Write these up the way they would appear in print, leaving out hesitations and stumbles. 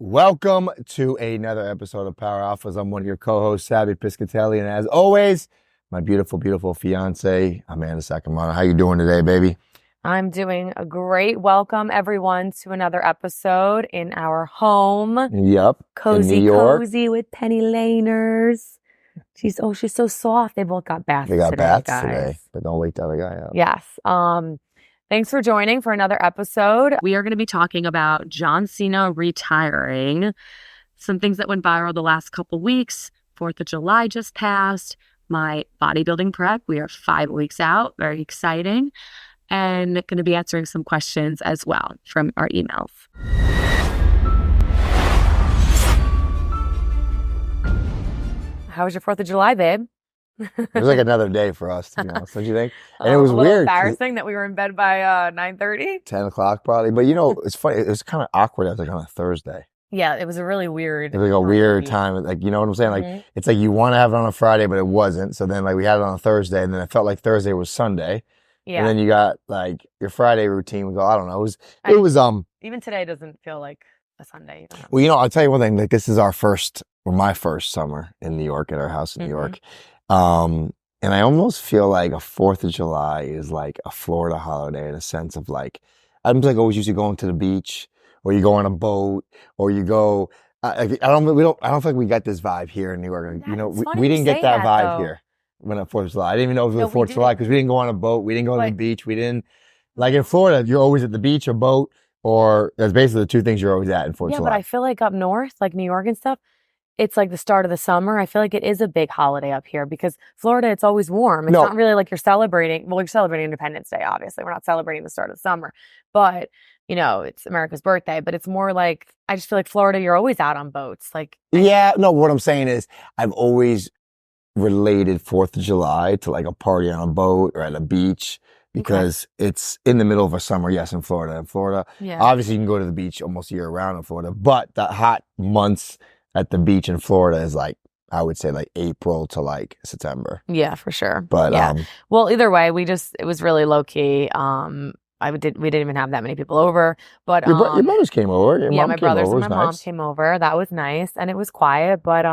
Welcome to another episode of Power Alphas. I'm one of your co-hosts, Sabby Piscitelli, and as always, my beautiful, beautiful fiance, Mandy Saccomanno. How you doing today, baby? I'm doing a great. Welcome, everyone, to another episode in our home. Yep. Cozy, in New York. cozy with Penny Laners. She's so soft. They both got baths today, They got baths guys. today, but don't wake the other guy up. Yes. Thanks for joining for another episode. We are going to be talking about John Cena retiring, some things that went viral the last couple weeks. 4th of July just passed. My bodybuilding prep. We are 5 weeks out. Very exciting. And going to be answering some questions as well from our emails. How was your 4th of July, babe? It was like another day for us, to be honest, don't you think? And it was weird. Embarrassing that we were in bed by 9:30. 10 o'clock probably. But it's funny. It was kind of awkward. I was like on a Thursday. Yeah, it was a really weird. It was like a weird time. Like, you know what I'm saying? Like, it's like you want to have it on a Friday, but it wasn't. So then, like, we had it on a Thursday, and then it felt like Thursday was Sunday. Yeah. And then you got like your Friday routine would go, I don't know. It was even today doesn't feel like a Sunday. Well, I'll tell you one thing, like this is my first summer in New York at our house in New York. And I almost feel like a 4th of July is like a Florida holiday in a sense of like, I'm like always used to going to the beach or you go on a boat or you go, I don't feel like we got this vibe here in New York. We didn't get that vibe here. When at 4th of July. I didn't even know if it was 4th of July because we didn't go on a boat. We didn't go to the beach. We didn't, like in Florida, you're always at the beach or boat, or that's basically the two things you're always at in 4th of July. Yeah, but I feel like up north, like New York and stuff, it's like the start of the summer. I feel like it is a big holiday up here because Florida, it's always warm. It's not really like you're celebrating. Well, you're celebrating Independence Day, obviously. We're not celebrating the start of the summer. But, it's America's birthday. But it's more like, I just feel like Florida, you're always out on boats. What I'm saying is I've always related 4th of July to like a party on a boat or at a beach because it's in the middle of a summer. Yes, in Florida. Obviously you can go to the beach almost year round in Florida, but the hot months at the beach in Florida is like, I would say like April to like September. Yeah, for sure. But well, either way, it was really low key. We didn't even have that many people over, but your brothers came over. My brothers and my mom came over. That was nice, and it was quiet. But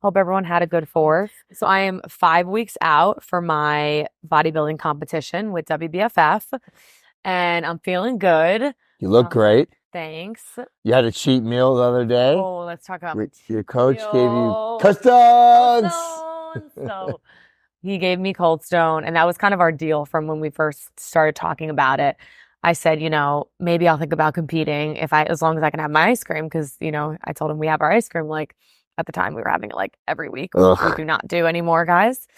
hope everyone had a good 4th. So I am 5 weeks out for my bodybuilding competition with WBFF, and I'm feeling good. You look great. Thanks. You had a cheat meal the other day. Oh, let's talk about your coach gave you Customs. So he gave me Cold Stone, and that was kind of our deal from when we first started talking about it. I said, maybe I'll think about competing as long as I can have my ice cream, because, I told him we have our ice cream, like, at the time we were having it like every week, which we do not do anymore, guys.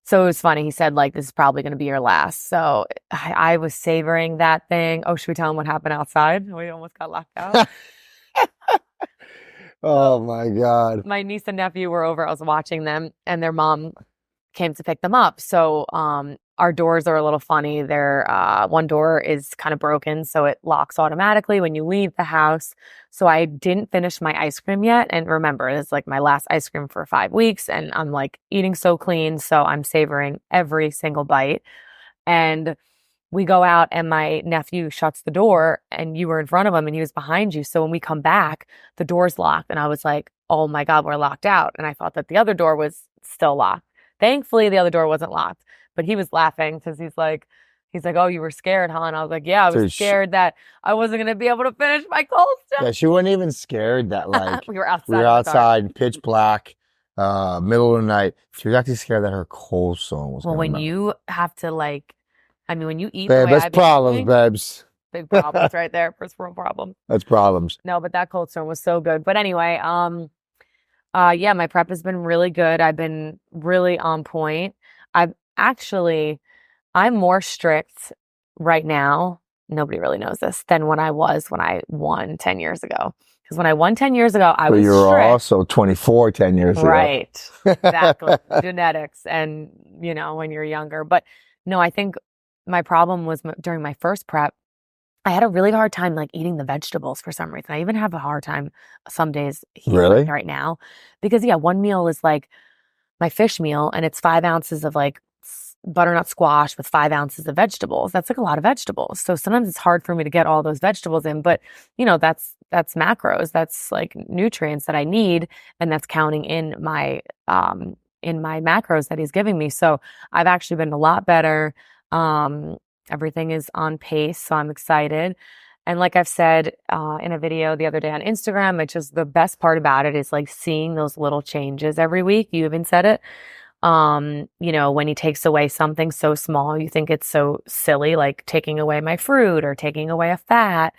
So it was funny. He said, like, this is probably going to be your last. So I was savoring that thing. Oh, should we tell him what happened outside? We almost got locked out. Oh my God. My niece and nephew were over. I was watching them and their mom came to pick them up. So our doors are a little funny. One door is kind of broken, so it locks automatically when you leave the house. So I didn't finish my ice cream yet. And remember, it's like my last ice cream for 5 weeks and I'm like eating so clean. So I'm savoring every single bite. And we go out and my nephew shuts the door and you were in front of him and he was behind you. So when we come back, the door's locked. And I was like, oh my God, we're locked out. And I thought that the other door was still locked. Thankfully, the other door wasn't locked. But he was laughing because he's like, oh, you were scared, huh? And I was like, yeah, I was scared that I wasn't going to be able to finish my Cold Stone. Yeah, she wasn't even scared that like we were outside. We were outside, pitch black, middle of the night. She was actually scared that her Cold Stone was when melt. You have to when you eat, babe, that's problems, babes. Big problems right there. First world problem. That's problems. No, but that Cold Stone was so good. But anyway, my prep has been really good. I've been really on point. I'm more strict right now. Nobody really knows this than when I won 10 years ago. Because when I won 10 years ago, I was you were strict. Also 24 10 years ago. Right. Exactly. Genetics and, when you're younger. But no, I think my problem was during my first prep, I had a really hard time like eating the vegetables for some reason. I even have a hard time some days right now. Because one meal is like my fish meal and it's 5 ounces of like butternut squash with 5 ounces of vegetables. That's like a lot of vegetables. So sometimes it's hard for me to get all those vegetables in, but that's macros. That's like nutrients that I need, and that's counting in my macros that he's giving me. So I've actually been a lot better. Everything is on pace, so I'm excited. And like I've said in a video the other day on Instagram, it's just the best part about it is like seeing those little changes every week. You even said it. When he takes away something so small, you think it's so silly, like taking away my fruit or taking away a fat.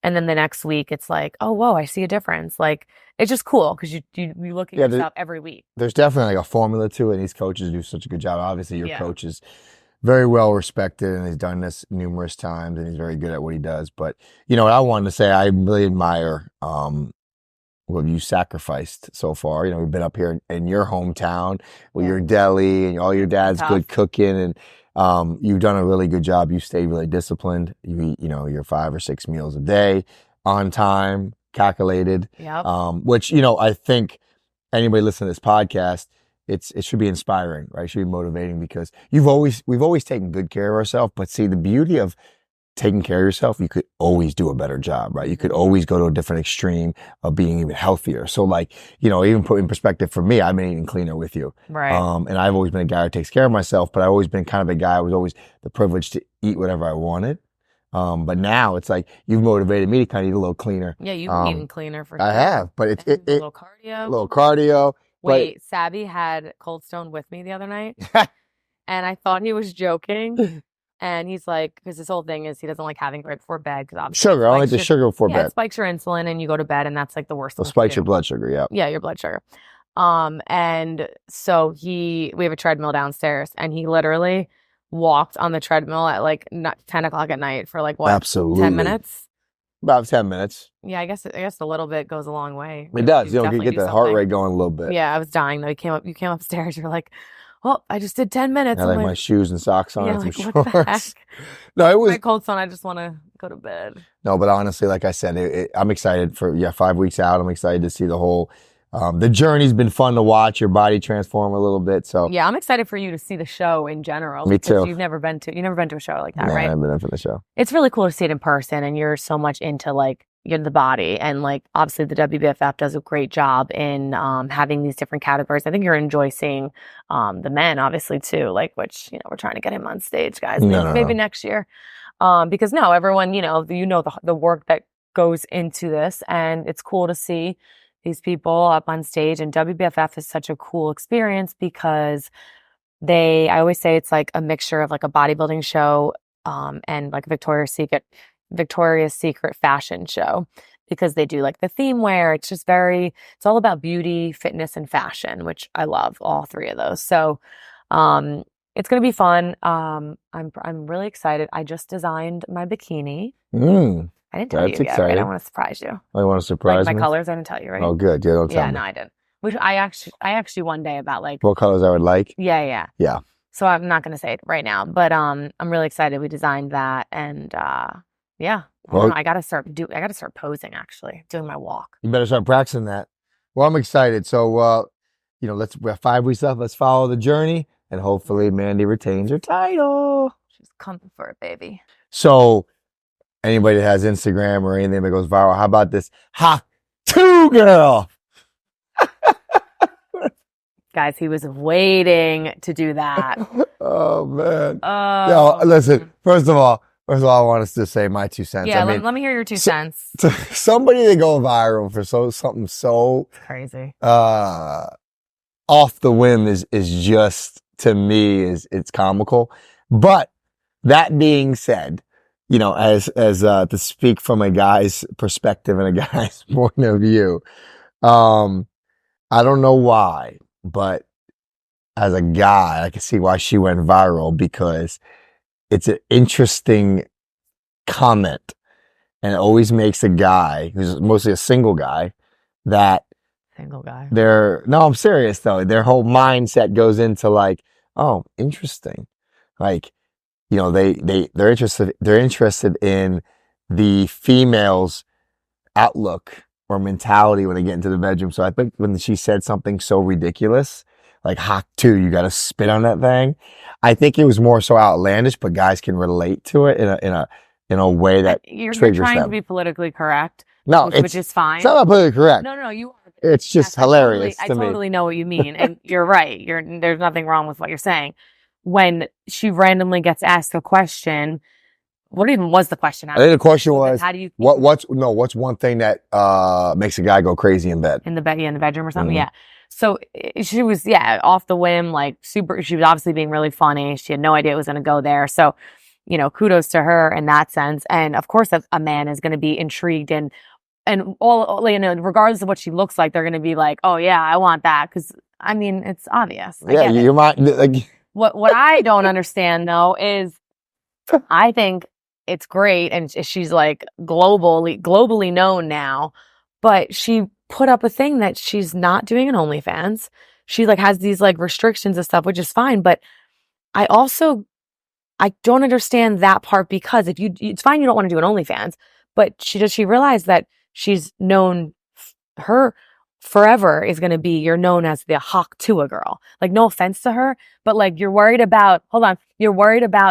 And then the next week it's like, oh, whoa, I see a difference. Like, it's just cool because you look at yourself every week. There's definitely like a formula to it. And these coaches do such a good job. Obviously, your coach is very well respected, and he's done this numerous times, and he's very good at what he does. But, what I wanted to say, I really admire what you sacrificed so far. We've been up here in your hometown with your deli and all your dad's good cooking, and you've done a really good job. You stay really disciplined. You eat, your 5 or 6 meals a day on time, calculated. Yep. Which, I think anybody listening to this podcast, it should be inspiring, right? It should be motivating because we've always taken good care of ourselves. But see, the beauty of taking care of yourself, you could always do a better job, right? You could always go to a different extreme of being even healthier. So like, even put in perspective for me, I've been eating cleaner with you. Right. And I've always been a guy who takes care of myself, but I've always been kind of a guy who was always the privilege to eat whatever I wanted. But now it's like you've motivated me to kind of eat a little cleaner. Yeah, you've been eating cleaner for sure. I have, but it's a little cardio. A little cardio. Wait, Sabby had Cold Stone with me the other night, and I thought he was joking. And he's like, because his whole thing is he doesn't like having it right before bed because obviously sugar. I don't like the sugar before bed. It spikes your insulin, and you go to bed, and that's like the worst. It spikes your blood sugar. Yeah. Yeah, your blood sugar. And so we have a treadmill downstairs, and he literally walked on the treadmill at like 10 o'clock at night for like what? Absolutely. 10 minutes. About 10 minutes. Yeah, I guess a little bit goes a long way. It does. You get the heart rate going a little bit. Yeah, I was dying though. You came upstairs. You're like, oh, I just did 10 minutes. I like my shoes and socks on and some shorts. What the heck? No, it was my Cold Stone. I just want to go to bed. No, but honestly, like I said, I'm excited for 5 weeks out. I'm excited to see the whole. The journey's been fun to watch your body transform a little bit. So yeah, I'm excited for you to see the show in general. Me too. You've never been to a show like that, right? I've never been for the show. It's really cool to see it in person, and you're so much into like the body, and like obviously the WBFF does a great job in having these different categories. I think you're enjoy seeing the men obviously too, like which we're trying to get him on stage, guys. Maybe next year, because everyone the work that goes into this, and it's cool to see these people up on stage. And WBFF is such a cool experience because I always say it's like a mixture of like a bodybuilding show and like a Victoria's Secret fashion show, because they do like the theme wear. It's just it's all about beauty, fitness, and fashion, which I love all 3 of those. So it's going to be fun. I'm really excited. I just designed my bikini. I didn't tell you yet, right? I want to surprise you. I want to surprise me? My colors, I didn't tell you, right? Oh, good. Yeah, don't tell me. No, I didn't. Which I actually one day about like what colors I would like. Yeah. So I'm not going to say it right now, but I'm really excited. We designed that, and yeah. Well, I gotta start posing, actually, doing my walk. You better start practicing that. Well, I'm excited. So we have 5 weeks left. Let's follow the journey, and hopefully Mandy retains her title. She's coming for it, baby. So anybody that has Instagram or anything that goes viral, how about this Ha-2 girl? Guys, he was waiting to do that. Oh man. Listen, first of all, I want us to say my 2 cents. Yeah, let me hear your 2 cents. Somebody to go viral for something so crazy, off the whim is just, to me, it's comical. But that being said, as to speak from a guy's perspective and a guy's point of view, I don't know why, but as a guy, I can see why she went viral, because it's an interesting comment, and it always makes a guy who's mostly a single guy I'm serious though. Their whole mindset goes into like, oh, interesting. Like, they're interested in the female's outlook or mentality when they get into the bedroom. So I think when she said something so ridiculous, like Hawk 2, you got to spit on that thing. I think it was more so outlandish, but guys can relate to it in a way that You're triggers trying them. to be politically correct. No, which is fine. It's not politically correct. No, you are. It's just hilarious I to me. totally know what you mean. And you're right. There's nothing wrong with what you're saying. When she randomly gets asked a question, what even was the question? I think the question was, how do you what's one thing that makes a guy go crazy in bed? In the bedroom or something? Yeah. So she was, off the whim, like super, she was obviously being really funny. She had no idea it was going to go there. So, kudos to her in that sense. And of course, a man is going to be intrigued and all, regardless of what she looks like, they're going to be like, oh yeah, I want that. Cause I mean, it's obvious. You might, like, what I don't understand though is I think it's great. And she's like globally known now, but she put up a thing that she's not doing an OnlyFans. She like has these like restrictions and stuff, which is fine. But I don't understand that part because it's fine you don't want to do an OnlyFans, but does she realize that she's known, her forever is going to be, you're known as the Hawk Tuah girl. Like, no offense to her, but like you're worried about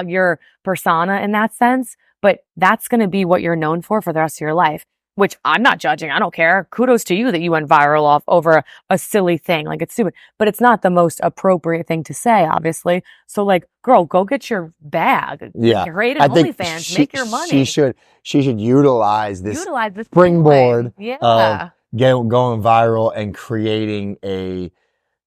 your persona in that sense, but that's going to be what you're known for the rest of your life. Which I'm not judging. I don't care. Kudos to you that you went viral off over a silly thing. Like, it's stupid, but it's not the most appropriate thing to say, obviously. So like, girl, go get your bag. Yeah. Create an OnlyFans. Make your money. She should utilize this springboard. Of going viral and creating a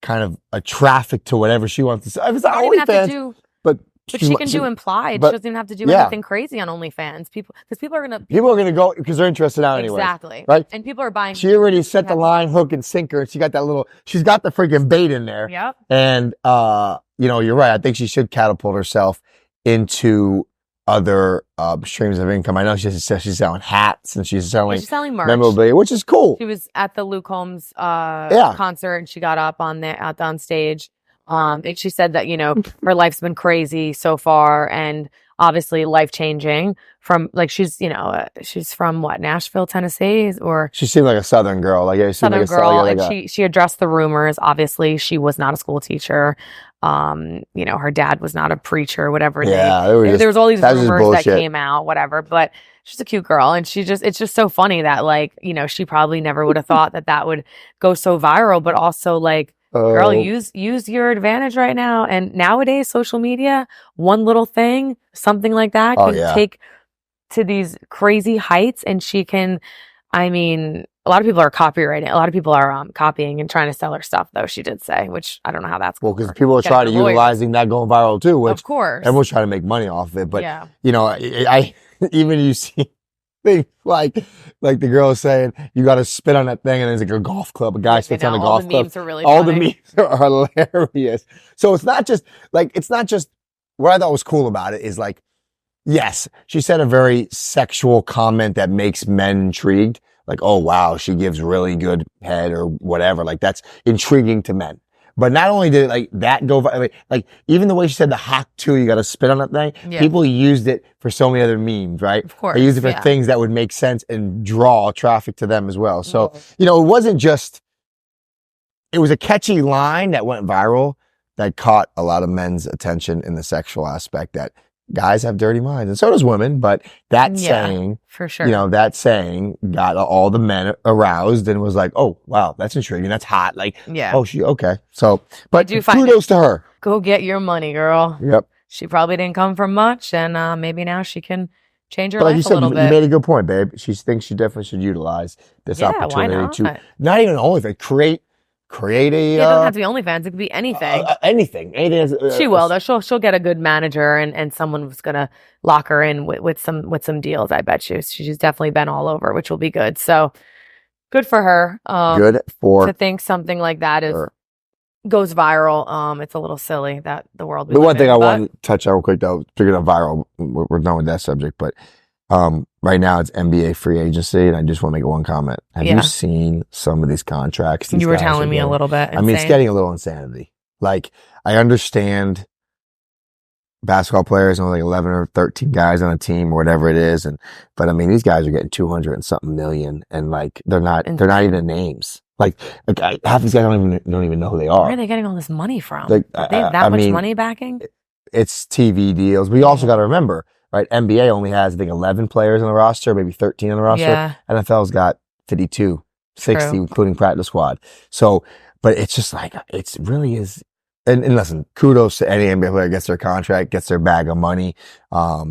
kind of a traffic to whatever she wants to say. If it's not OnlyFans, but she can do implied. She doesn't even have to do anything crazy on OnlyFans. People are gonna go because they're interested now anyway. Exactly. Right. And people are buying. She already set the line, hook, and sinker. And she's got the freaking bait in there. Yep. And you're right. I think she should catapult herself into other streams of income. I know she's selling hats and she's selling merch, memorabilia, which is cool. She was at the Luke Combs concert and she got up on stage. And she said that, her life's been crazy so far and obviously life-changing from like, she's from what, Nashville, Tennessee, or she seemed like a Southern girl, Southern girl. And she addressed the rumors. Obviously she was not a school teacher. Her dad was not a preacher, whatever. There was all these rumors that came out, whatever, but she's a cute girl. And it's just so funny that like, she probably never would have thought that would go so viral, but also like, girl, use your advantage right now. And nowadays, social media, one little thing, something like that can take to these crazy heights. And she can, I mean, a lot of people are copywriting. A lot of people are copying and trying to sell her stuff, though, she did say, which I don't know how that's going. Well, because people are trying to utilizing that going viral too, which of course everyone's trying to make money off of it. But, I even you see things like the girl is saying, you got to spit on that thing, and there's like a golf club. A guy spits on a golf club. Memes are really all funny. The memes are hilarious. So it's not just what I thought was cool about it is like, yes, she said a very sexual comment that makes men intrigued. Like, oh wow, she gives really good head or whatever. Like that's intriguing to men. But not only did it like that go, like even the way she said the Hawk 2, you got to spit on that thing. Yeah. People used it for so many other memes, right? Of course. They used it for things that would make sense and draw traffic to them as well. So, it wasn't just, it was a catchy line that went viral that caught a lot of men's attention in the sexual aspect that guys have dirty minds and so does women, but that saying, for sure, that saying got all the men aroused and was like, oh wow, that's intriguing, that's hot, like, okay. So, but kudos to her. Go get your money, girl. Yep. She probably didn't come from much, and maybe now she can change her life a little bit. You made a good point, babe. She thinks she definitely should utilize this opportunity to not even OnlyFans, create a. It doesn't have to be OnlyFans. It could be anything. Anything. She will though. She'll get a good manager and someone who's gonna lock her in with some deals. I bet you. She's definitely been all over, which will be good. So good for her. To think something like that goes viral. It's a little silly that the world. The one thing I want to touch on real quick though, figuring out viral. We're done with that subject, but right now it's NBA free agency, and I just want to make one comment. Have you seen some of these contracts? You were telling me a little bit. I mean, it's getting a little insanity. Like, I understand basketball players, only like 11 or 13 guys on a team or whatever it is, but I mean, these guys are getting 200 and something million, and like they're not even names. Like half these guys don't even know who they Where are. are they getting all this money from? Like, They have that much money backing? It's TV deals. We also got to remember, right? NBA only has, I think, 11 players on the roster, maybe 13 on the roster. Yeah. NFL's got 52, 60, True. including practice squad. So, but it's just like, it really is. And listen, kudos to any NBA player gets their contract, gets their bag of money. But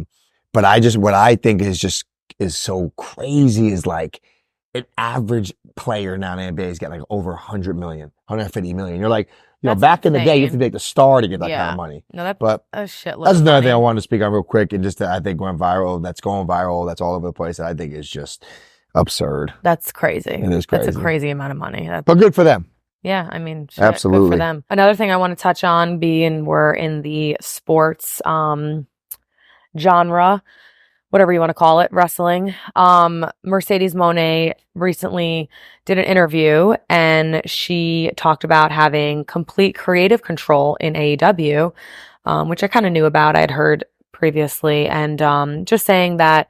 what I think is so crazy is like an average player now in the NBA is getting like over 100 million, 150 million. You're like, That's back in the day, you have insane. to be like the star to get that kind of money. No, but that's a shitload. That's of another money. thing I wanted to speak on real quick, and just that I think went viral. That's going viral. That's all over the place. That I think is just absurd. That's crazy. It is crazy. That's a crazy amount of money. But good for them. Yeah, I mean, shit, absolutely good for them. Another thing I want to touch on, being we're in the sports genre, whatever you want to call it, wrestling. Mercedes Moné recently did an interview, and she talked about having complete creative control in AEW, which I kind of knew about. I had heard previously, and just saying that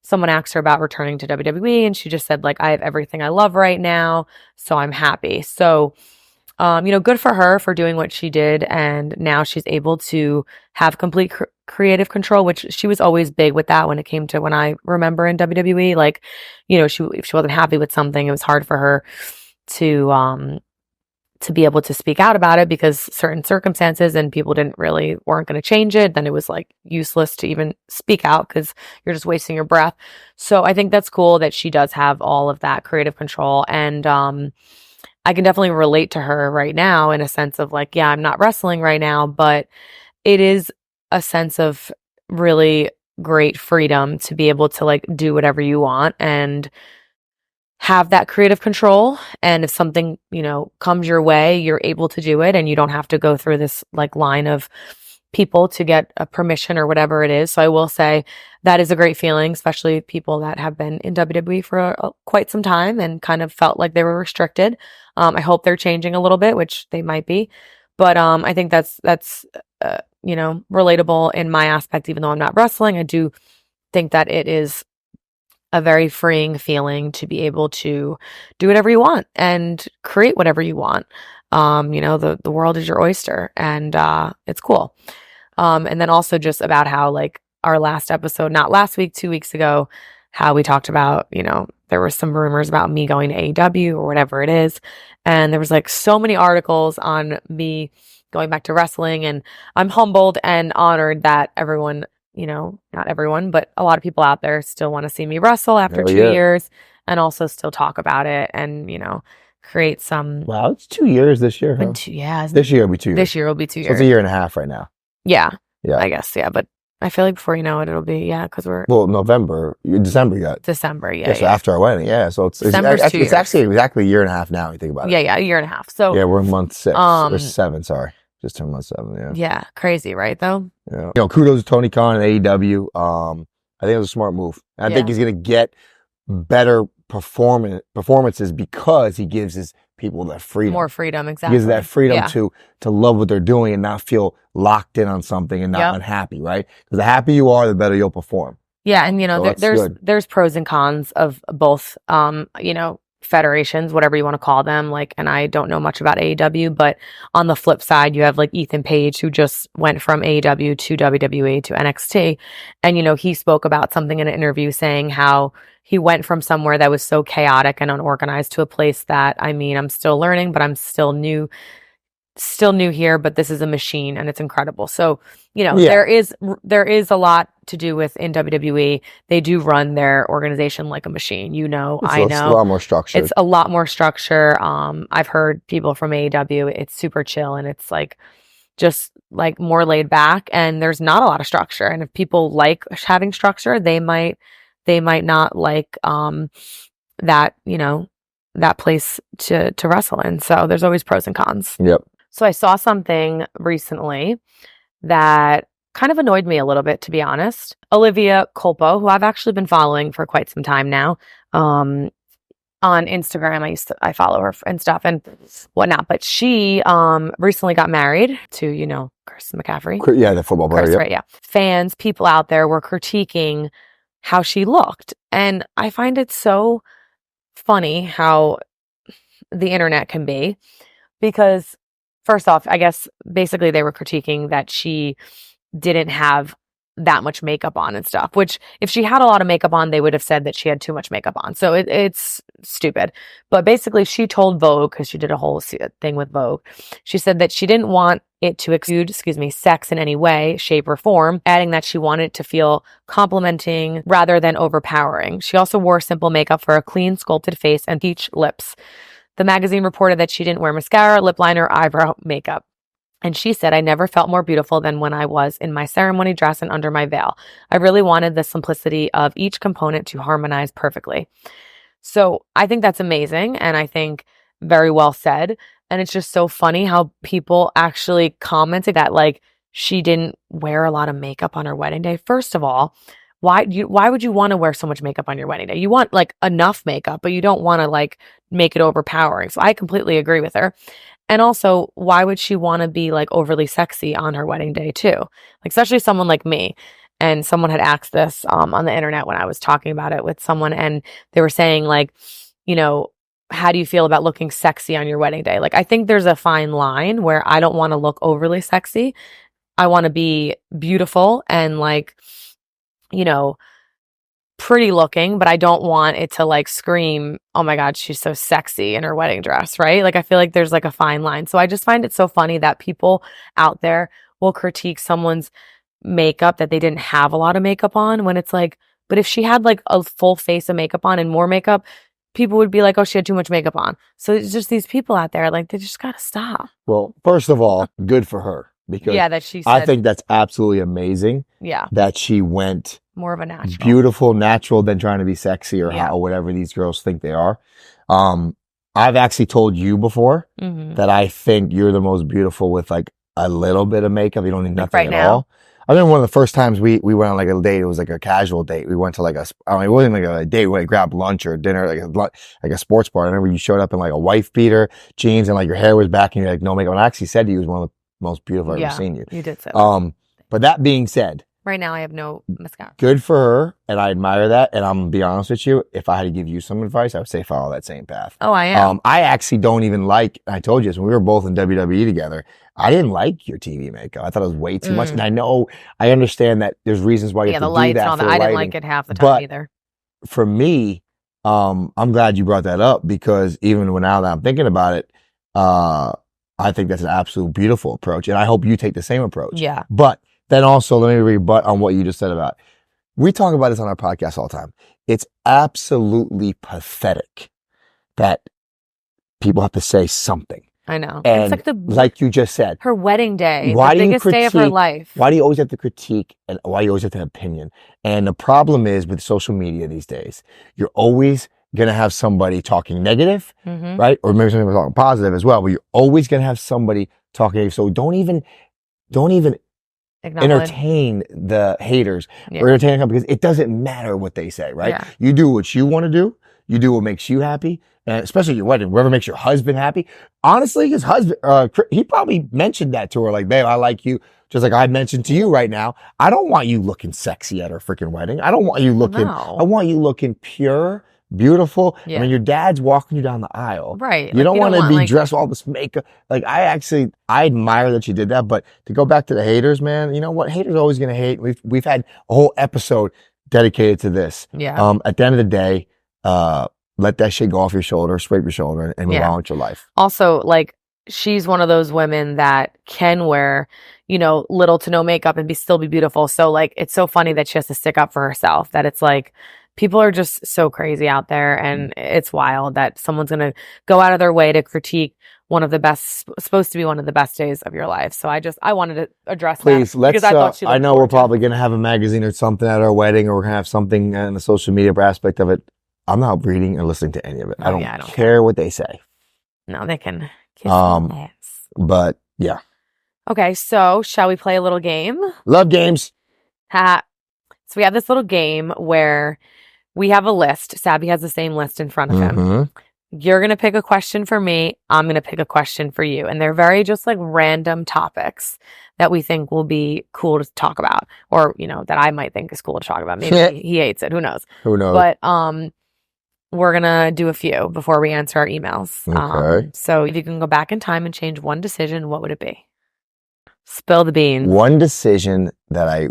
someone asked her about returning to WWE, and she just said, like, I have everything I love right now, so I'm happy. So, good for her for doing what she did, and now she's able to have complete creative control, which she was always big with that when it came to when I remember in WWE. Like, if she wasn't happy with something, it was hard for her to be able to speak out about it because certain circumstances and people weren't going to change it. Then it was like useless to even speak out because you're just wasting your breath. So I think that's cool that she does have all of that creative control. And, I can definitely relate to her right now in a sense of like, yeah, I'm not wrestling right now, but it is a sense of really great freedom to be able to like do whatever you want and have that creative control. And if something, comes your way, you're able to do it and you don't have to go through this like line of people to get a permission or whatever it is. So I will say that is a great feeling, especially people that have been in WWE for quite some time and kind of felt like they were restricted. I hope they're changing a little bit, which they might be. But I think that's relatable in my aspect, even though I'm not wrestling. I do think that it is a very freeing feeling to be able to do whatever you want and create whatever you want. The world is your oyster, and it's cool. And then also just about how like our last episode, not last week, 2 weeks ago, how we talked about, there were some rumors about me going to AEW or whatever it is. And there was like so many articles on me going back to wrestling, and I'm humbled and honored that everyone, not everyone, but a lot of people out there still want to see me wrestle after 2 years and also still talk about it and, create some. Wow, it's 2 years this year. Huh? This year will be 2 years. This year will be 2 years. So it's a year and a half right now. Yeah. I guess. Yeah. But I feel like before you know it, it'll be, because we're. Well, December you got. December, yeah. So after our wedding, yeah. So it's actually exactly a year and a half now when you think about it. Yeah, a year and a half. So. Yeah, we're in month 6. Or 7, sorry. Just turned month 7, yeah. Yeah, crazy, right, though? Yeah. Kudos to Tony Khan and AEW. I think it was a smart move. And I think he's going to get better performances because he gives his people that freedom. More freedom, exactly. He gives that freedom to love what they're doing and not feel locked in on something and not unhappy, right? Because the happier you are, the better you'll perform. Yeah, and there's pros and cons of both federations, whatever you want to call them. Like, and I don't know much about AEW, but on the flip side, you have like Ethan Page, who just went from AEW to WWE to NXT. And, he spoke about something in an interview saying how he went from somewhere that was so chaotic and unorganized to a place that, I'm still learning, but I'm still new here, but this is a machine and it's incredible. So, there is a lot to do with in WWE. They do run their organization like a machine, It's a lot more structured. It's a lot more structure. I've heard people from AEW, it's super chill and it's like just like more laid back and there's not a lot of structure. And if people like having structure, they might not like that place to wrestle in. So there's always pros and cons. Yep. So I saw something recently that kind of annoyed me a little bit, to be honest. Olivia Culpo, who I've actually been following for quite some time now, on Instagram. I follow her and stuff and whatnot. But she recently got married to, Chris McCaffrey. Yeah, the football player. Right, yeah. Fans, people out there were critiquing how she looked. And I find it so funny how the internet can be. Because first off, I guess basically they were critiquing that she didn't have that much makeup on and stuff, which if she had a lot of makeup on, they would have said that she had too much makeup on. So it's stupid. But basically she told Vogue, because she did a whole thing with Vogue, she said that she didn't want it to exude, sex in any way, shape, or form, adding that she wanted it to feel complimenting rather than overpowering. She also wore simple makeup for a clean, sculpted face and peach lips. The magazine reported that she didn't wear mascara, lip liner, or eyebrow makeup. And she said, I never felt more beautiful than when I was in my ceremony dress and under my veil. I really wanted the simplicity of each component to harmonize perfectly. So I think that's amazing. And I think very well said. And it's just so funny how people actually commented that like she didn't wear a lot of makeup on her wedding day. First of all, why would you want to wear so much makeup on your wedding day? You want like enough makeup, but you don't want to like make it overpowering. So I completely agree with her. And also, why would she want to be like overly sexy on her wedding day too? Like, especially someone like me. And someone had asked this on the internet when I was talking about it with someone, and they were saying like, you know, how do you feel about looking sexy on your wedding day? Like, I think there's a fine line where I don't want to look overly sexy. I want to be beautiful and like, you know, pretty looking, but I don't want it to like scream, oh my God, she's so sexy in her wedding dress, right? Like, I feel like there's like a fine line. So I just find it so funny that people out there will critique someone's makeup that they didn't have a lot of makeup on, when it's like, but if she had like a full face of makeup on and more makeup, people would be like, oh, she had too much makeup on. So it's just these people out there, like, they just gotta stop. Well, first of all, good for her, because that she said, I think that's absolutely amazing. Yeah. That she went more of a natural, beautiful, natural than trying to be sexy or hot or whatever these girls think they are. I've actually told you before that I think you're the most beautiful with like a little bit of makeup. You don't need nothing at all. I remember one of the first times we went on like a date. It was like a casual date. We went to like it wasn't like a date. We grabbed lunch or dinner, like a sports bar. I remember you showed up in like a wife beater, jeans, and like your hair was back, and you're like, no makeup. And I actually said to you, it was one of the most beautiful I've ever seen you. You did say that. But that being said, right now I have no mascara. Good for her, and I admire that. And I'm gonna be honest with you, if I had to give you some advice, I would say follow that same path. Oh, I am. I actually don't even like, I told you this, when we were both in WWE together, I didn't like your TV makeup. I thought it was way too much. And I understand that there's reasons why you have to do that. Yeah, the lights and all that. I didn't like it half the time either. For me, I'm glad you brought that up, because even now that I'm thinking about it, I think that's an absolute beautiful approach. And I hope you take the same approach. Yeah. But then also, let me rebut on what you just said about, we talk about this on our podcast all the time. It's absolutely pathetic that people have to say something. I know. And it's like you just said, her wedding day, the biggest day of her life. Why do you always have to critique, and why do you always have to have an opinion? And the problem is with social media these days, you're always going to have somebody talking negative, right? Or maybe somebody talking positive as well, but you're always going to have somebody talking negative. So don't even entertain the haters or entertain them, because it doesn't matter what they say, right? Yeah. You do what you want to do. You do what makes you happy. And especially your wedding, whatever makes your husband happy. Honestly, his husband, he probably mentioned that to her, like, babe, I like you. Just like I mentioned to you right now. I don't want you looking sexy at our freaking wedding. I don't want you looking, I want you looking pure, beautiful. Yeah. I mean, your dad's walking you down the aisle. Right. You don't want to be dressed with all this makeup. Like, I admire that you did that. But to go back to the haters, man, you know what? Haters are always going to hate. We've had a whole episode dedicated to this. Yeah. At the end of the day, let that shit go off your shoulder, scrape your shoulder, and move on with your life. Also, like, she's one of those women that can wear, you know, little to no makeup and still be beautiful. So, like, it's so funny that she has to stick up for herself, that it's like, people are just so crazy out there, and it's wild that someone's going to go out of their way to critique one of the best, supposed to be one of the best days of your life. So I wanted to address that. Let's, I know we're probably going to have a magazine or something at our wedding, or we're going to have something in the social media aspect of it. I'm not reading or listening to any of it. I don't care what they say. No, they can kiss my ass. But yeah. Okay, so shall we play a little game? Love games. So we have this little game where we have a list. Sabby has the same list in front of him. You're going to pick a question for me. I'm going to pick a question for you. And they're very just like random topics that we think will be cool to talk about. Or, you know, that I might think is cool to talk about. Maybe he hates it. Who knows? Who knows? But we're going to do a few before we answer our emails. Okay. So if you can go back in time and change one decision, what would it be? Spill the beans. One decision that I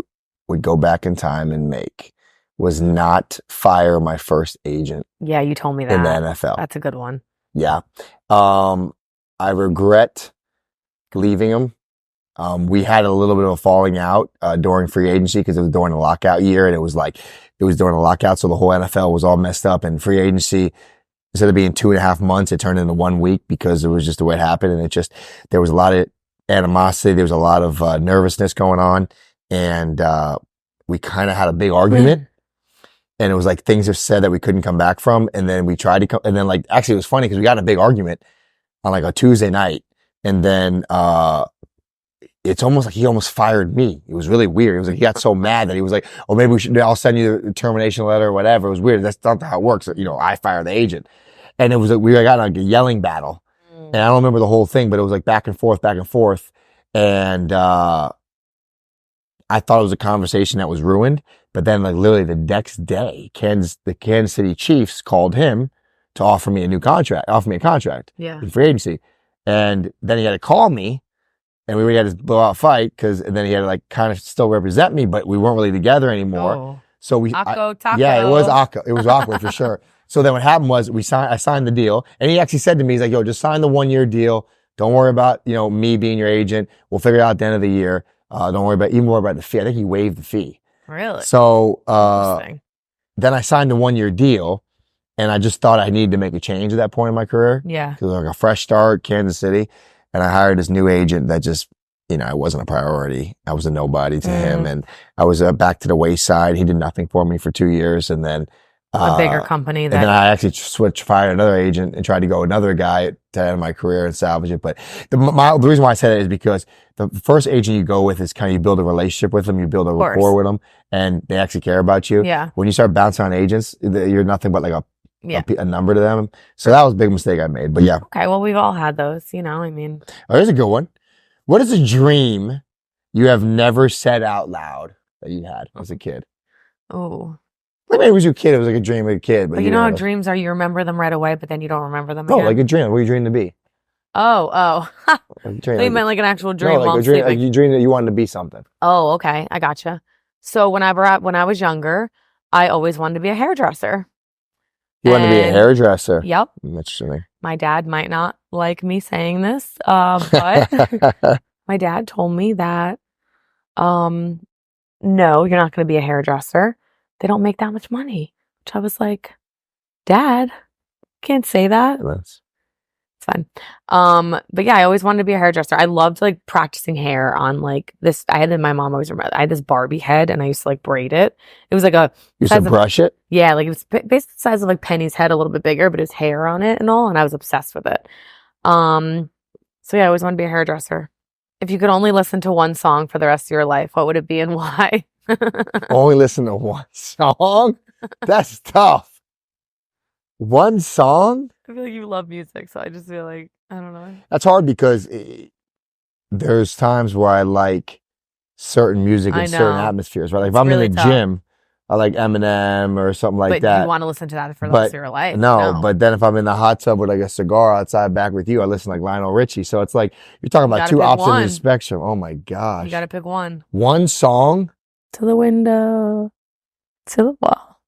would go back in time and make was not fire my first agent Yeah, you told me that. in the NFL. That's a good one. Yeah. I regret leaving him. We had a little bit of a falling out during free agency because it was during the lockout year, and it was during the lockout, so the whole NFL was all messed up. And free agency, instead of being 2.5 months, it turned into 1 week because it was just the way it happened. And there was a lot of animosity, there was a lot of nervousness going on, and we kind of had a big argument. And it was like things are said that we couldn't come back from, and then we tried to come, and then like actually it was funny because we got in a big argument on like a Tuesday night, and then it's almost like he almost fired me. It was really weird. It was like he got so mad that he was like, "Oh, maybe I'll send you the termination letter or whatever." It was weird. That's not how it works. I fire the agent, and it was like we got like a yelling battle, and I don't remember the whole thing, but it was like back and forth, and I thought it was a conversation that was ruined. But then, like literally the next day, the Kansas City Chiefs called him to offer me a contract in free agency, and then he had to call me. And we had this blowout fight and then he had to like kind of still represent me, but we weren't really together anymore. Oh. So Taco. Yeah, it was awkward. It was awkward for sure. So then what happened was I signed the deal, and he actually said to me, he's like, "Yo, just sign the 1-year deal. Don't worry about, me being your agent. We'll figure it out at the end of the year. Don't worry about the fee." I think he waived the fee. Really? So, then I signed the 1-year deal, and I just thought I needed to make a change at that point in my career. Yeah. Cause like a fresh start, Kansas City. And I hired this new agent that just, it wasn't a priority. I was a nobody to him, and I was back to the wayside. He did nothing for me for 2 years, and then a bigger company. And then I actually fired another agent and tried to go another guy to end my career and salvage it. But the reason why I said it is because the first agent you go with is kind of you build a relationship with them, you build a rapport with them, and they actually care about you. Yeah. When you start bouncing on agents, you're nothing but like a number to them. So that was a big mistake I made, but yeah. Okay. Well, we've all had those, Oh, here's a good one. What is a dream you have never said out loud that you had as a kid? Oh. Like maybe it was your kid. It was like a dream of a kid. But you know how dreams are, you remember them right away, but then you don't remember them again? No, like a dream. What are you dreaming to be? Oh. So you meant like an actual dream while sleeping. Dream, like you dreamed that you wanted to be something. Oh, okay. I gotcha. So when I was younger, I always wanted to be a hairdresser. You wanted to be a hairdresser? Yep. Interesting. My dad might not like me saying this, but my dad told me that, no, you're not going to be a hairdresser. They don't make that much money. Which I was like, Dad, can't say that. It's fine. But yeah, I always wanted to be a hairdresser. I loved like practicing hair on like this. My mom always remember, I had this Barbie head and I used to like braid it. It was like you used to brush it? Yeah, like it was basically the size of like Penny's head, a little bit bigger, but it was hair on it and all. And I was obsessed with it. So yeah, I always wanted to be a hairdresser. If you could only listen to one song for the rest of your life, what would it be and why? Only listen to one song? That's tough. One song? I feel like you love music, so I just feel like, I don't know. That's hard because there's times where I like certain music and certain atmospheres, right? Like if I'm in the gym, I like Eminem or something like that. But you want to listen to that for the rest of your life? No, but then if I'm in the hot tub with like a cigar outside back with you, I listen like Lionel Richie. So it's like, you're talking about two opposites of the spectrum. Oh my gosh. You got to pick one. One song? To the window, to the wall.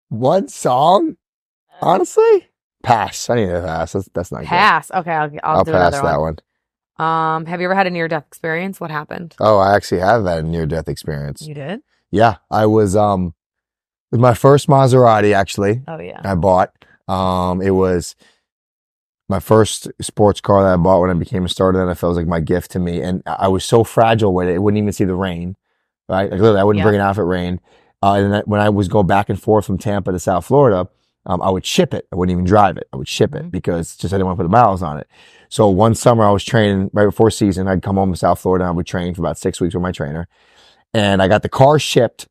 One song? Honestly? Pass. I need to pass. That's not pass. Good. Okay, I'll do pass another that one. Have you ever had a near-death experience? What happened? Oh, I actually have had a near-death experience. You did? Yeah, I was it was my first Maserati actually. Oh yeah. I bought. It was my first sports car that I bought when I became a starter in the NFL. It was like my gift to me, and I was so fragile with it. It wouldn't even see the rain. Right? Like literally, I wouldn't bring it out if it rained. And when I was going back and forth from Tampa to South Florida, I would ship it. I wouldn't even drive it. I would ship it because just I didn't want to put the miles on it. So one summer I was training right before season. I'd come home to South Florida and I would train for about 6 weeks with my trainer. And I got the car shipped.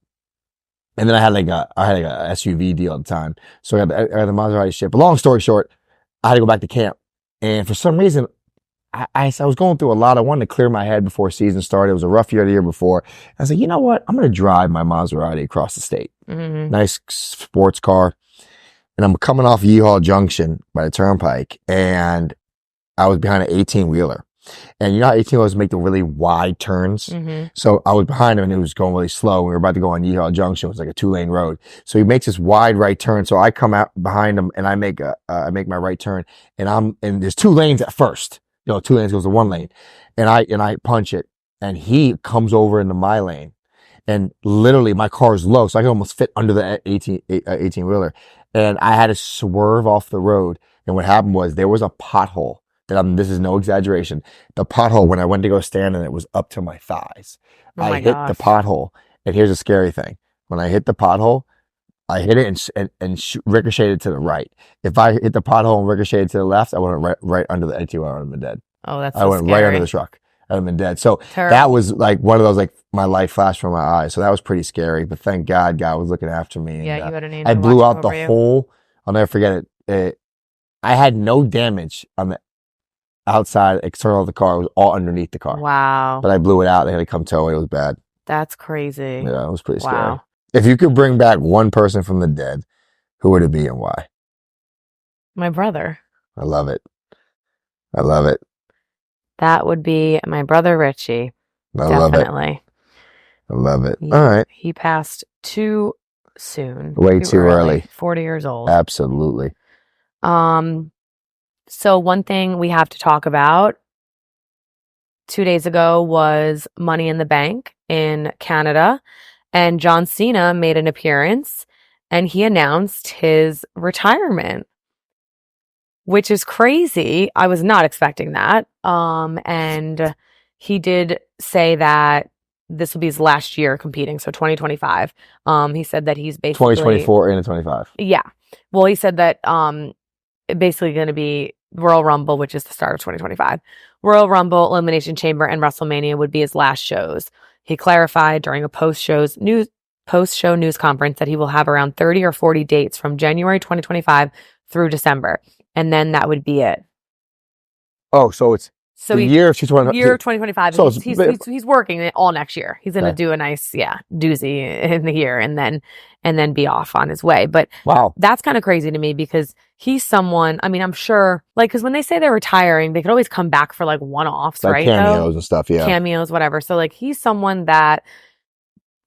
And then I had like a SUV deal at the time. So I got the Maserati shipped. But long story short, I had to go back to camp. And for some reason, I was going through a lot. I wanted to clear my head before season started. It was a rough year the year before. I was like, you know what? I'm going to drive my Maserati across the state. Mm-hmm. Nice sports car. and I'm coming off Yeehaw Junction by the turnpike, and I was behind an 18-wheeler. And you know how 18-wheelers make the really wide turns? So I was behind him and it was going really slow. We were about to go on Yeehaw Junction. It was like a 2-lane road. So he makes this wide right turn. So I come out behind him and I make my right turn, and there's 2 lanes at first. 2 lanes goes to 1 lane, and I punch it, and he comes over into my lane, and literally my car is low. So I can almost fit under the 18-wheeler, and I had to swerve off the road. And what happened was there was a pothole. This is no exaggeration. The pothole, when I went to go stand in it, was up to my thighs. I hit the pothole, and here's a scary thing. When I hit the pothole, I hit it and ricocheted to the right. If I hit the pothole and ricocheted to the left, I went right under the 18-wheeler. I would have been dead. Oh, that's I went scary. right under the truck. I would have been dead. So Terrible. that was like one of those, like my life flashed from my eyes. So that was pretty scary. But thank God was looking after me. Yeah, And, you had an angel I blew watching out the over you. whole. I'll never forget it. I had no damage on the outside external of the car. It was all underneath the car. Wow. But I blew it out. They had to come tow it. It was bad. That's crazy. Yeah, it was pretty scary. Wow. If you could bring back one person from the dead, who would it be and why? My brother. I love it. I love it. That would be my brother Richie. Definitely. I love it. All right. He passed too soon. Way too early. 40 years old. Absolutely. So one thing we have to talk about 2 days ago was Money in the Bank in Canada, and John Cena made an appearance and he announced his retirement, which is crazy. I was not expecting that. And he did say that this will be his last year competing, so 2025. He said that he's basically 2024 and 25. Yeah. Well, he said that basically going to be Royal Rumble, which is the start of 2025. Royal Rumble, Elimination Chamber, and WrestleMania would be his last shows. He clarified during a post-show news conference that he will have around 30 or 40 dates from January 2025 through December, and then that would be it. Oh, so it's the year of 2025. So he's working it all next year. He's going to do a nice doozy in the year and then be off on his way. But wow, that's kind of crazy to me because he's someone, I mean, I'm sure, like, because when they say they're retiring, they could always come back for like one-offs, like right? Cameos and stuff, yeah. Cameos, whatever. So like he's someone that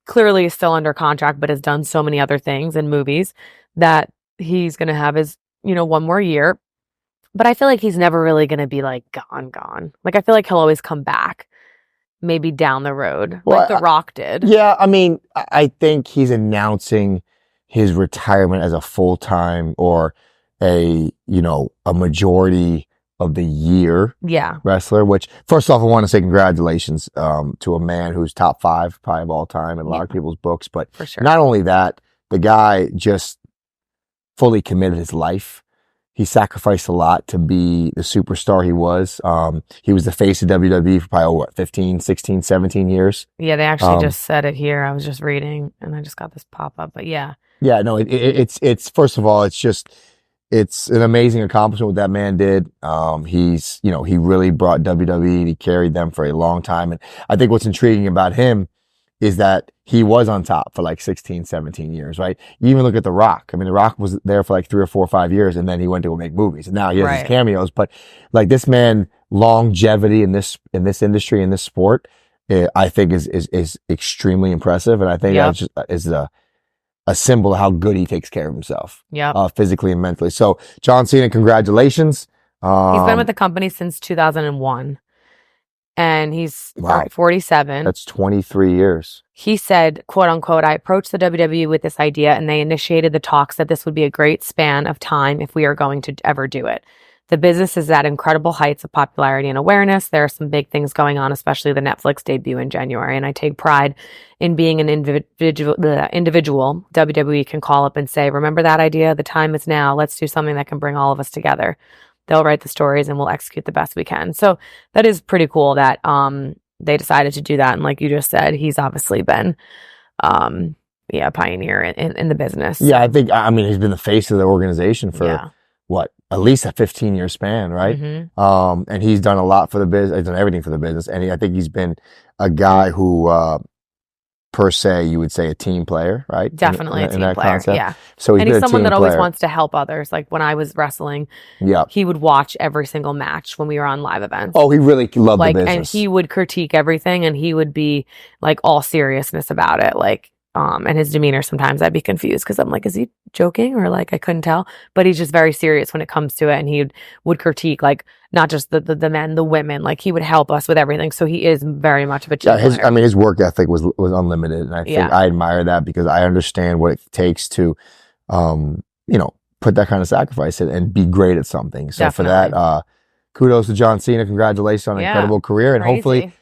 clearly is still under contract but has done so many other things in movies that he's going to have his, one more year. But I feel like he's never really going to be like gone. Like I feel like he'll always come back maybe down the road, like The Rock did. Yeah, I mean, I think he's announcing his retirement as a full-time or a majority of the year wrestler, which first off, I want to say congratulations to a man who's top 5 probably of all time in a lot of people's books. But for sure. Not only that, the guy just fully committed his life. He sacrificed a lot to be the superstar he was. He was the face of WWE for probably, 15, 16, 17 years? Yeah, they actually just said it here. I was just reading and I just got this pop-up, but yeah. Yeah, no, it's first of all, it's an amazing accomplishment what that man did. He really brought WWE, he carried them for a long time. And I think what's intriguing about him is that he was on top for like 16, 17 years, right? You even look at The Rock. I mean, The Rock was there for like 3 or 4 or 5 years, and then he went to go make movies. And now he has his cameos. But like this man, longevity in this industry, in this sport, I think is extremely impressive. And I think that just is a symbol of how good he takes care of himself, physically and mentally. So John Cena, congratulations. He's been with the company since 2001. And he's 47. That's 23 years. He said, quote unquote, I approached the WWE with this idea and they initiated the talks that this would be a great span of time if we are going to ever do it. The business is at incredible heights of popularity and awareness. There are some big things going on, especially the Netflix debut in January. And I take pride in being an individual WWE can call up and say, remember that idea? The time is now. Let's do something that can bring all of us together. They'll write the stories and we'll execute the best we can. So that is pretty cool that they decided to do that. And like you just said, he's obviously been a pioneer in the business. Yeah, I mean, he's been the face of the organization for at least a 15-year span, right? Mm-hmm. And he's done a lot for the business. He's done everything for the business. And I think he's been a guy who per se, you would say a team player, right? Definitely a team player. Concept. Yeah. So and he's someone that always player. wants to help others. Like when I was wrestling, he would watch every single match when we were on live events. Oh, he really loved the business. And he would critique everything, and he would be like all seriousness about it. Like, and his demeanor, sometimes I'd be confused because I'm like, is he joking? Or like, I couldn't tell. But he's just very serious when it comes to it. And he would critique, like, not just the men, the women. Like, he would help us with everything. So he is very much of a team player. His work ethic was unlimited. And I think I admire that because I understand what it takes to, put that kind of sacrifice in and be great at something. So for that, kudos to John Cena. Congratulations on an incredible career. And hopefully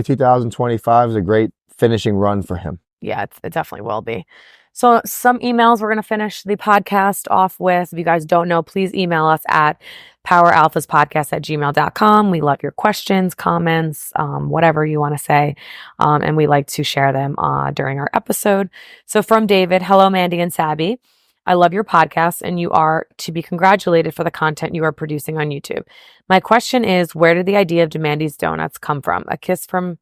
2025 is a great finishing run for him. Yeah, it definitely will be. So some emails we're going to finish the podcast off with. If you guys don't know, please email us at poweralphaspodcast@gmail.com. We love your questions, comments, whatever you want to say. And we like to share them during our episode. So from David, hello, Mandy and Sabby. I love your podcast, and you are to be congratulated for the content you are producing on YouTube. My question is, where did the idea of Mandy's Donuts come from? A kiss from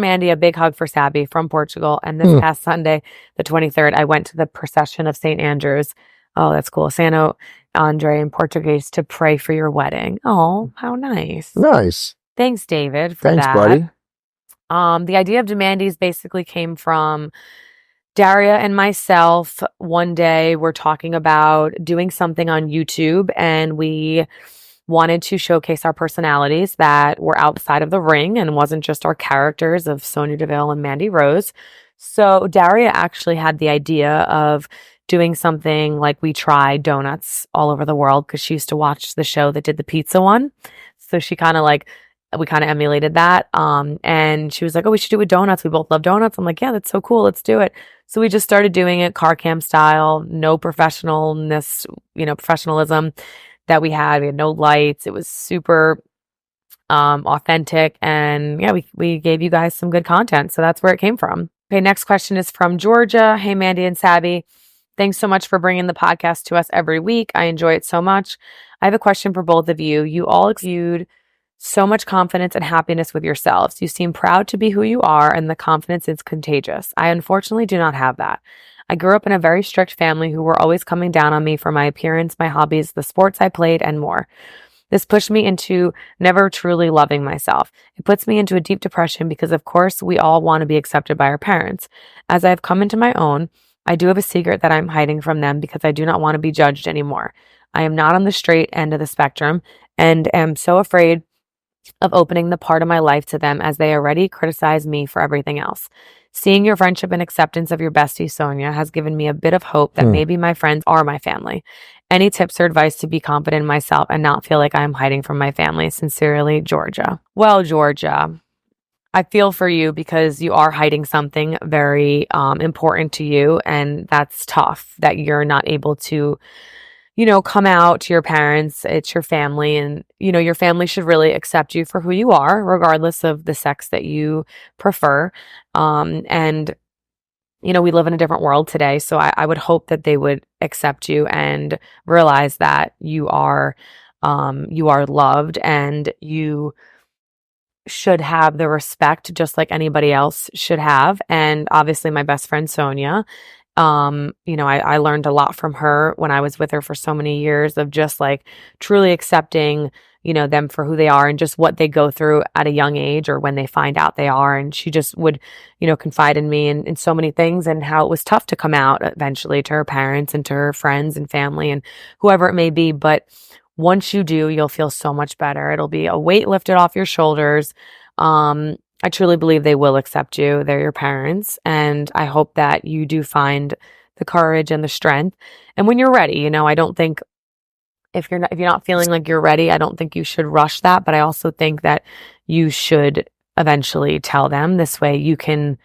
Mandy, a big hug for Sabby from Portugal. And this past Sunday, the 23rd, I went to the procession of St. Andrews. Oh, that's cool. Santo Andre in Portuguese, to pray for your wedding. Oh, how nice. Nice. Thanks, David, for that. Thanks, buddy. The idea of Demandy's basically came from Daria and myself. One day we're talking about doing something on YouTube, and we wanted to showcase our personalities that were outside of the ring and wasn't just our characters of Sonya Deville and Mandy Rose. So Daria actually had the idea of doing something like we try donuts all over the world because she used to watch the show that did the pizza one. So we kind of emulated that. And she was like, oh, we should do it with donuts. We both love donuts. I'm like, yeah, that's so cool. Let's do it. So we just started doing it car cam style, no professionalism that we had. We had no lights. It was super authentic. And yeah, we gave you guys some good content. So that's where it came from. Okay, next question is from Georgia. Hey, Mandy and Sabby. Thanks so much for bringing the podcast to us every week. I enjoy it so much. I have a question for both of you. You all exude so much confidence and happiness with yourselves. You seem proud to be who you are, and the confidence is contagious. I unfortunately do not have that. I grew up in a very strict family who were always coming down on me for my appearance, my hobbies, the sports I played, and more. This pushed me into never truly loving myself. It puts me into a deep depression because, of course, we all want to be accepted by our parents. As I have come into my own, I do have a secret that I'm hiding from them because I do not want to be judged anymore. I am not on the straight end of the spectrum and am so afraid of opening the part of my life to them as they already criticize me for everything else. Seeing your friendship and acceptance of your bestie, Sonya, has given me a bit of hope that maybe my friends are my family. Any tips or advice to be confident in myself and not feel like I am hiding from my family? Sincerely, Georgia. Well, Georgia, I feel for you because you are hiding something very important to you, and that's tough that you're not able to come out to your parents. It's your family, and, your family should really accept you for who you are, regardless of the sex that you prefer. And, we live in a different world today. So I would hope that they would accept you and realize that you are loved, and you should have the respect just like anybody else should have. And obviously my best friend, Sonya, I learned a lot from her when I was with her for so many years of just like truly accepting, them for who they are and just what they go through at a young age or when they find out they are. And she just would, confide in me in so many things, and how it was tough to come out eventually to her parents and to her friends and family and whoever it may be. But once you do, you'll feel so much better. It'll be a weight lifted off your shoulders. I truly believe they will accept you. They're your parents. And I hope that you do find the courage and the strength. And when you're ready, I don't think if you're not feeling like you're ready, I don't think you should rush that. But I also think that you should eventually tell them. This way you can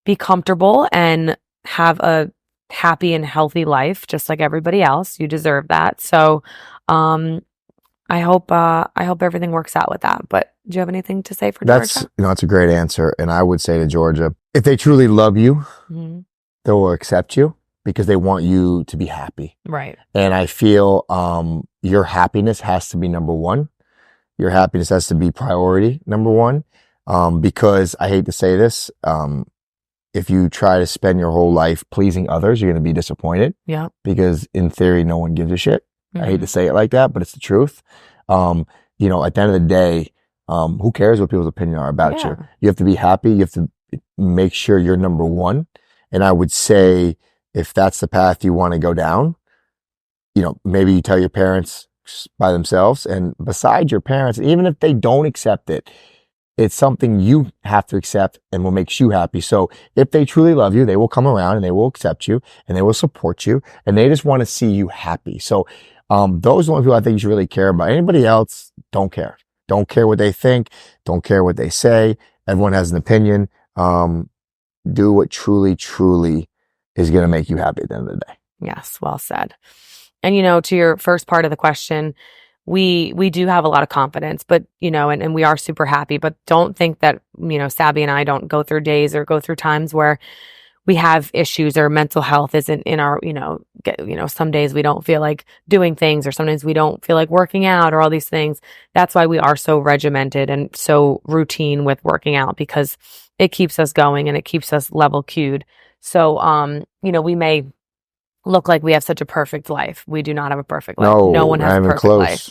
be comfortable and have a happy and healthy life, just like everybody else. You deserve that. So, I hope everything works out with that. But do you have anything to say for Georgia? That's a great answer. And I would say to Georgia, if they truly love you, they will accept you because they want you to be happy. Right. And I feel your happiness has to be number one. Your happiness has to be priority number one. Because I hate to say this, if you try to spend your whole life pleasing others, you're going to be disappointed. Yeah. Because in theory, no one gives a shit. I hate to say it like that, but it's the truth. At the end of the day, who cares what people's opinion are about you? You have to be happy. You have to make sure you're number one. And I would say if that's the path you want to go down, maybe you tell your parents by themselves, and beside your parents, even if they don't accept it, it's something you have to accept and what makes you happy. So if they truly love you, they will come around and they will accept you and they will support you and they just want to see you happy. So, those are the only people I think you should really care about. Anybody else, don't care. Don't care what they think. Don't care what they say. Everyone has an opinion. Do what truly, truly is going to make you happy at the end of the day. Yes. Well said. And, to your first part of the question, we do have a lot of confidence, but, and we are super happy, but don't think that, Sabby and I don't go through days or go through times where we have issues or mental health isn't in our, some days we don't feel like doing things or sometimes we don't feel like working out or all these things. That's why we are so regimented and so routine with working out, because it keeps us going and it keeps us level queued. So, we may look like we have such a perfect life. We do not have a perfect life. No one has a perfect life.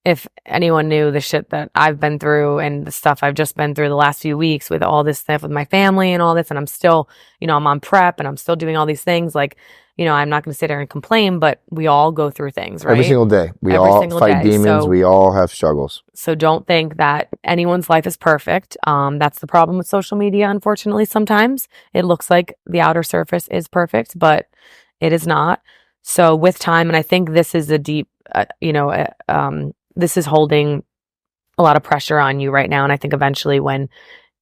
If anyone knew the shit that I've been through and the stuff I've just been through the last few weeks with all this stuff with my family and all this, and I'm still, I'm on prep and I'm still doing all these things. Like, I'm not going to sit there and complain, but we all go through things, right? Every single day. We all fight demons. We all have struggles. So don't think that anyone's life is perfect. That's the problem with social media. Unfortunately, sometimes it looks like the outer surface is perfect, but it is not. So with time, and I think this is a deep, this is holding a lot of pressure on you right now. And I think eventually when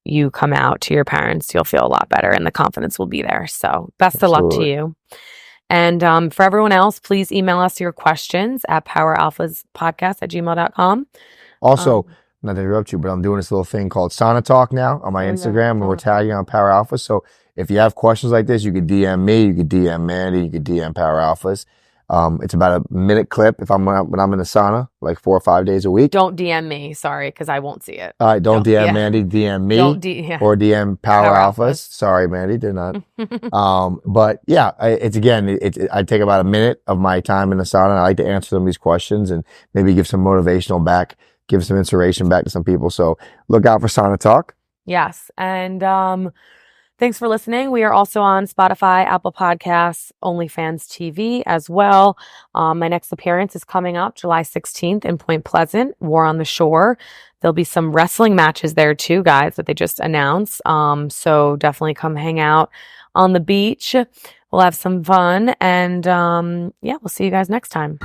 you come out to your parents, you'll feel a lot better and the confidence will be there. So best of luck to you. And for everyone else, please email us your questions at poweralphaspodcast@gmail.com. Also, not to interrupt you, but I'm doing this little thing called Sauna Talk now on my Instagram, and we're tagging on Power Alpha. So if you have questions like this, you could DM me, you could DM Mandy, you could DM Power Alphas. It's about a minute clip when I'm in the sauna, like 4 or 5 days a week. Don't DM me, sorry, because I won't see it. All right, don't DM Mandy, DM me, or DM Power Alphas. Sorry, Mandy, did not. But yeah, I take about a minute of my time in the sauna. And I like to answer some of these questions and maybe give some motivational back, give some inspiration back to some people. So look out for Sauna Talk. Yes, and thanks for listening. We are also on Spotify, Apple Podcasts, OnlyFans TV as well. My next appearance is coming up July 16th in Point Pleasant, War on the Shore. There'll be some wrestling matches there too, guys, that they just announced. So definitely come hang out on the beach. We'll have some fun. And we'll see you guys next time.